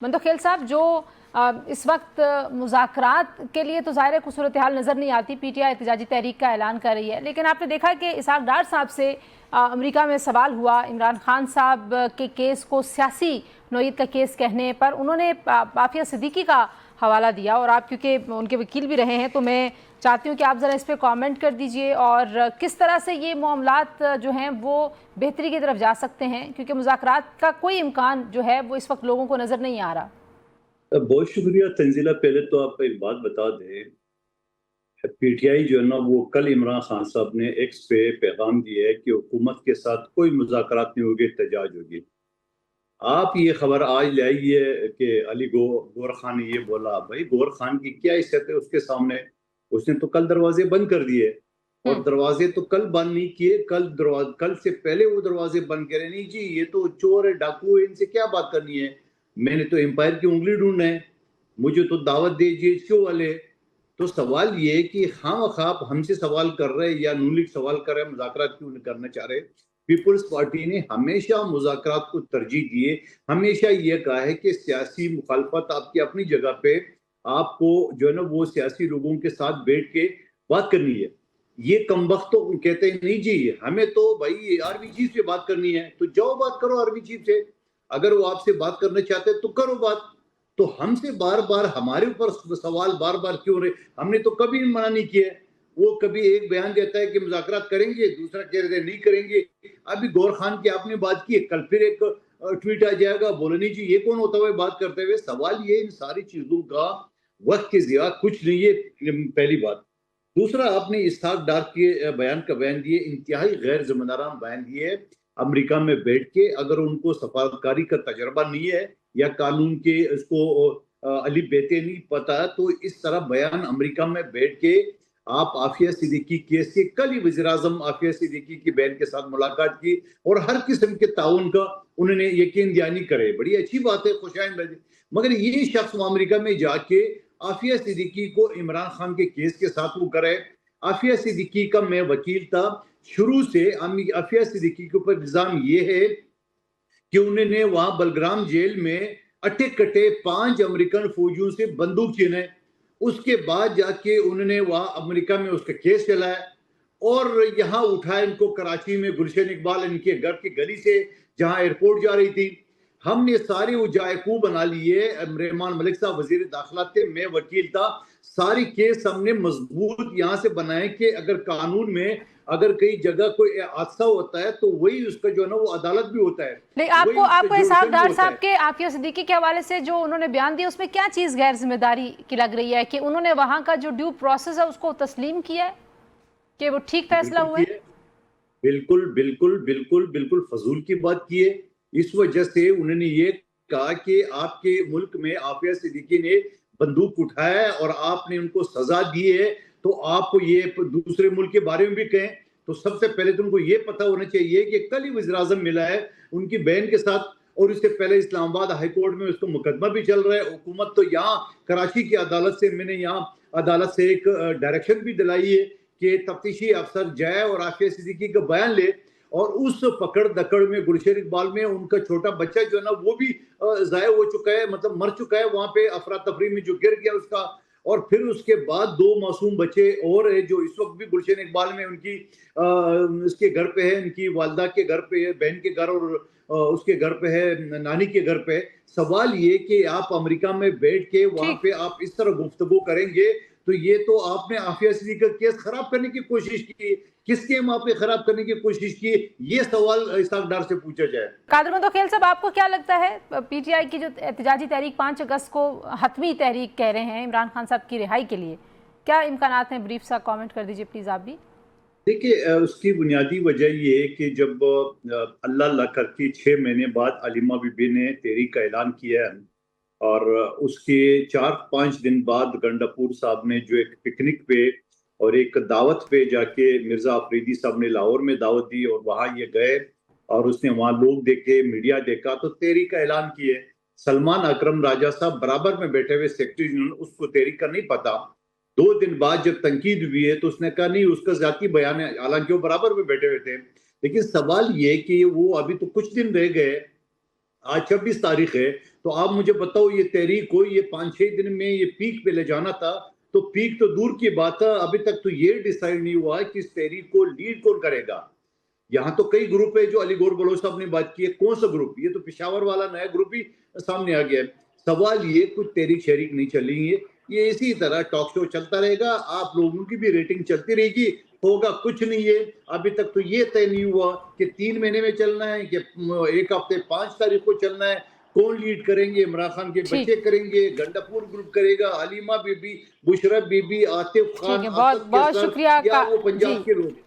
मंतोखेल साहब, जो इस वक्त मुज़ाकरात के लिए तो ज़ाहिर है कुछ सूरत हाल नज़र नहीं आती। पीटीआई एहतजाजी तहरीक का ऐलान कर रही है, लेकिन आपने देखा कि इसहाक डार साहब से अमेरिका में सवाल हुआ इमरान खान साहब के केस को सियासी नोयत का केस कहने पर। उन्होंने आफिया सिद्दीकी का हवाला दिया, और आप क्योंकि उनके वकील भी रहे हैं तो मैं चाहती हूँ कि आप ज़रा इस पर कमेंट कर दीजिए, और किस तरह से ये मामलात जो हैं वो बेहतरी की तरफ जा सकते हैं, क्योंकि मुज़ाकरात का कोई इम्कान जो है वो इस वक्त लोगों को नज़र नहीं आ रहा। बहुत शुक्रिया तंजीला। पहले तो आपको एक बात बता दें, पीटीआई जो है ना वो कल इमरान खान साहब ने एक्स पे पैगाम दिया है कि हुकूमत के साथ कोई मुज़ाकरात नहीं होगी, एहतजाज होगी। आप ये खबर आज ले आई है कि गौहर खान ने ये बोला। भाई गौहर खान की क्या हैसियत है उसके सामने? उसने तो कल दरवाजे बंद कर दिए, और दरवाजे तो कल बंद नहीं किए, कल से पहले वो दरवाजे बंद करे। नहीं जी, ये तो चोर है, डाकू है, इनसे क्या बात करनी है? मैंने तो एम्पायर की उंगली ढूंढना है, मुझे तो दावत दे जीएचक्यू वाले। तो सवाल ये है कि आप हमसे सवाल कर रहे हैं या नून लीग सवाल कर रहे हैं, मुज़ाकरात क्यों नहीं करना चाह रहे? पीपल्स पार्टी ने हमेशा मुज़ाकरात को तरजीह दी है, हमेशा ये कहा है कि सियासी मुखालफत आपकी अपनी जगह पे, आपको जो है ना वो सियासी लोगों के साथ बैठ के बात करनी है। ये कमबख्त तो कहते हैं नहीं जी हमें तो भाई आर्मी चीफ से बात करनी है, तो जाओ बात करो आर्मी चीफ से। अगर वो आपसे बात करना चाहते हैं तो करो बात। तो हमसे बार बार हमारे ऊपर सवाल बार बार क्यों रहे? हमने तो कभी मना नहीं किया। वो कभी एक बयान देता है कि मुज़ाकरात करेंगे, दूसरा कह रहे नहीं करेंगे। अभी गौहर खान की आपने बात की, कल फिर एक ट्वीट आ जाएगा, बोले नहीं जी ये कौन होता हुआ बात करते हुए। सवाल ये इन सारी चीजों का वक्त के ज़िया कुछ नहीं है, पहली बात। दूसरा, आपने इसहाक डार के बयान का बयान दिए, इंतहाई गैर जिम्मेदाराना बयान दिए। अमेरिका में बैठ के अगर उनको सफारतकारी का तजर्बा नहीं है या कानून के इसको अली बेते नहीं पता, तो इस तरह बयान अमेरिका में बैठ के आप आफिया सिद्दीकी केस के कल ही वज़ीर आज़म आफिया सिद्दीकी की बहन के साथ मुलाकात की और हर किस्म के ताउन का उन्होंने यकीन दहानी करे। बड़ी अच्छी बात है, खुशाइंद। मगर ये शख्स अमेरिका में जाके आफिया सिद्दीकी को इमरान खान के केस के साथ वो करे। आफिया सिद्दीकी का मैं वकील था, शुरू से आफिया सिद्दीकी के ऊपर इल्जाम ये है कि उन्होंने वहां बलग्राम जेल में अटे कटे 5 अमेरिकन फौजियों से बंदूक छीने। उसके बाद जाके उन्होंने वहां अमेरिका में उसका केस चलाया और यहाँ उठाया इनको कराची में गुलशन इकबाल इनके घर की गली से, जहां एयरपोर्ट जा रही थी। हमने सारे वो जायकू बना लिए। रहमान मलिक साहब वजीर दाखिला थे, मैं वकील था। सारी केस हमने मजबूत यहाँ से बनाए कि अगर कानून में अगर कई जगह कोई हादसा होता है तो वही उसका जो है ना वो अदालत भी होता है। नहीं, आपको इसहाक डार साहब के आफिया सिद्दीकी के हवाले से जो उन्होंने बयान दिया उसमें क्या चीज गैर जिम्मेदारी की लग रही है कि उन्होंने वहां का जो ड्यू प्रोसेस है उसको तस्लीम किया है कि वो ठीक फैसला हुआ है? बिल्कुल बिल्कुल बिल्कुल बिल्कुल फजूल की बात की है। इस वजह से उन्होंने ये कहा कि आपके मुल्क में आफिया सिद्दीकी ने बंदूक उठाया है और आपने उनको सजा दी है, तो आप ये दूसरे मुल्क के बारे में भी कहें। तो सबसे पहले तो उनको ये पता होना चाहिए कि कल ही वज़ीर आज़म मिला है उनकी बहन के साथ, और इससे पहले इस्लामाबाद हाई कोर्ट में उसको मुकदमा भी चल रहा है। हुकूमत तो यहाँ कराची की अदालत से, मैंने यहाँ अदालत से एक डायरेक्शन भी दिलाई है कि तफ्तीशी अफसर जाए और आफिया सिद्दीकी का बयान ले, और उस पकड़ दकड़ में गुलशन इकबाल में उनका छोटा बच्चा जो है ना वो भी जाया हो चुका है, मतलब मर चुका है वहां पे अफरा तफरी में जो गिर गया उसका। और फिर उसके बाद 2 मासूम बच्चे और है जो इस वक्त भी गुलशन इकबाल में उनकी उसके घर पे है, उनकी वालदा के घर पे है, बहन के घर, और उसके घर पे है, नानी के घर पे है। सवाल ये कि आप अमेरिका में बैठ के वहां पे आप इस तरह गुफ्तगू करेंगे तो ये तो आपने आफिया सिद्दीकी का केस खराब करने की कोशिश की। किस गेम आपने खराब करने की कोशिश की, ये सवाल इसहाक डार से पूछा जाए। कादर मंतोखेल साहब, आपको क्या लगता है पीटीआई की जो एहतजाजी तहरीक 5 अगस्त को हतमी तहरीक कह रहे हैं इमरान खान साहब की रिहाई के लिए, क्या इम्कानात हैं? ब्रीफ सा कमेंट कर दीजिए प्लीज आप भी। देखिए, उसकी बुनियादी वजह ये है कि जब अल्लाह अल्लाह करके 6 महीने बाद अलीमा बीबी ने तहरीक का ऐलान किया है, और उसके 4-5 दिन बाद गंडापुर साहब ने जो एक पिकनिक पे और एक दावत पे जाके मिर्जा अफरीदी साहब ने लाहौर में दावत दी और वहां ये गए और उसने वहां लोग देखे, मीडिया देखा, तो तहरीक का ऐलान किए। सलमान अकरम राजा साहब बराबर में बैठे हुए सेक्रेटरी जनरल, उसको तहरीक का नहीं पता। 2 दिन बाद जब तनकीद हुई है तो उसने कहा नहीं उसका जाती बयान है, हालांकि वो बराबर में बैठे हुए थे। लेकिन सवाल ये कि वो अभी तो कुछ दिन रह गए, آج 26 تاریخ ہے، تو آپ مجھے بتاؤ یہ تحریک کو یہ 5-6 دن میں یہ پیک پہ لے جانا تھا، تو پیک تو دور کی بات ہے، ابھی تک تو یہ ڈیسائیڈ نہیں ہوا کہ اس تحریک کو لیڈ کون کرے گا۔ یہاں تو کئی گروپ ہے جو علی گور بلوچ صاحب نے بات کی ہے، کون سا گروپ؟ یہ تو پشاور والا نیا گروپ ہی سامنے آ گیا ہے۔ سوال یہ کچھ تحریک شریک نہیں چلیں گے، یہ اسی طرح ٹاک شو چلتا رہے گا، آپ لوگوں کی بھی ریٹنگ چلتی رہے گی، ہوگا کچھ نہیں ہے۔ ابھی تک تو یہ طے نہیں ہوا کہ 3 مہینے میں چلنا ہے کہ 1 ہفتے 5 تاریخ کو چلنا ہے، کون لیڈ کریں گے؟ عمران خان کے ٹھیک بچے کریں گے، گنڈاپور گروپ کرے گا، حلیمہ بی بی، بشرا بی بی، عاطف خان، ٹھیک ہے، اسد بہت کے سر، شکریہ یا وہ جی پنجاب کے لوگ؟